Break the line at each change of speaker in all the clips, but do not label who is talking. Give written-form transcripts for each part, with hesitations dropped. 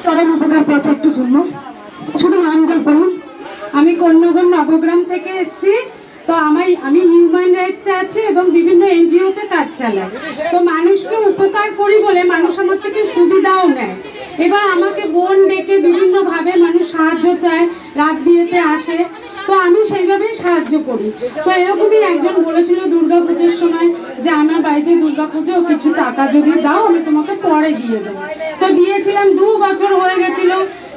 চরম উপকার পেয়েছে একটু শুনবো, শুধু নামটা বলুন।
আমি কন্যাগর নবগ্রাম থেকে এসেছি। তো আমি হিউম্যান রাইটসে আছি এবং বিভিন্ন এনজিওতে কাজ চালাই। তো মানুষকে উপকার করি বলে মানুষ আমার থেকে সুবিধাও নেয়। এবার আমাকে বোন ডেকে বিভিন্নভাবে মানুষ সাহায্য চায়, রাত বিয়েতে আসে, তো আমি সেইভাবেই সাহায্য করি। তো এরকমই একজন বলেছিল দুর্গাপুজোর সময় যে আমার বাড়িতে দুর্গাপুজো, কিছু টাকা যদি দাও আমি তোমাকে পরে দিয়ে দেবো। তো দিয়েছিলাম, 2 বছর হয়ে গেছিল,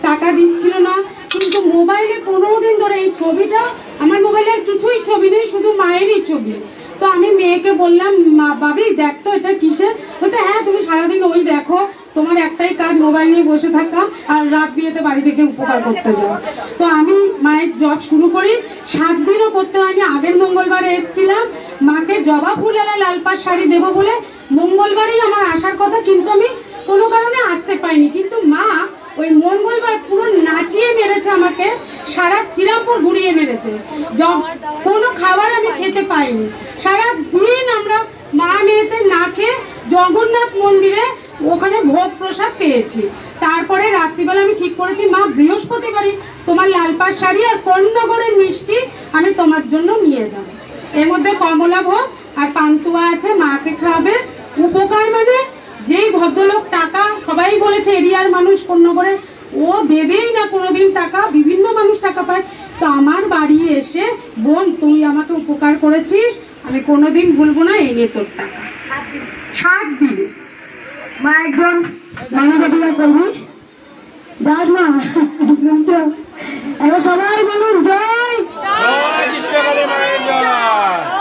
টাকা দিচ্ছিল না। কিন্তু মোবাইলে 15 দিন ধরে এই ছবিটা, আমার মোবাইলে আর কিছুই ছবি নেই, শুধু মায়েরই ছবি। তো আমি মেয়েকে বললাম, মা বাবি দেখ তো এটা কিসের? বলছে হ্যাঁ তুমি সারাদিন ওই দেখো, তোমার একটাই কাজ মোবাইল নিয়ে বসে থাকা আর রাত বিয়েতে বাড়ি থেকে উপকার করতে যাও। তো আমি মায়ের জব শুরু করি, 7 দিনও করতে হয়নি। আগের মঙ্গলবারে এসেছিলাম, মাকে জবা ফুল আর লাল পাড় শাড়ি দেবো বলে মঙ্গলবারেই আমার আসার কথা, কিন্তু আমি কোনো কারণে আসতে পাইনি। কিন্তু মা ওই মঙ্গলবার পুরো নাচিয়ে মেরেছে আমাকে, সারা শ্রীরামপুর ঘুরিয়ে মেরেছে। কোনো খাবার আমি খেতে পাইনি, সারা দিন আমরা মা মেয়েতে না খেয়ে জগন্নাথ মন্দিরে ওখানে ভোগ প্রসাদ পেয়েছি। তারপরে রাত্রিবেলা আমি ঠিক করেছি, মা বৃহস্পতিবারই তোমার লাল পাড় শাড়ি আর কন্যাগরের মিষ্টি আমি তোমার জন্য নিয়ে যাব। এর মধ্যে কমলা ভোগ আর পান্তুয়া আছে, মাকে খাওয়াবে। উপকার মানে যেই ভদ্রলোক টাকা, সবাই বলেছে এরিয়ার মানুষ কন্যাগরে ও দেবেই না কোনোদিন টাকা, বিভিন্ন মানুষ টাকা পায়। তো আমার বাড়ি এসে, বোন তুই আমাকে উপকার করেছিস, আমি কোনোদিন ভুলবো না, এই নে তোর টাকা।
7 দিন মা একজন মানবাধিকার কর্মী। যাস মা, শুনছো? এবার সবাই বলুন জয়।
জয় কৃষ্ণ কালী মায়ের জয়।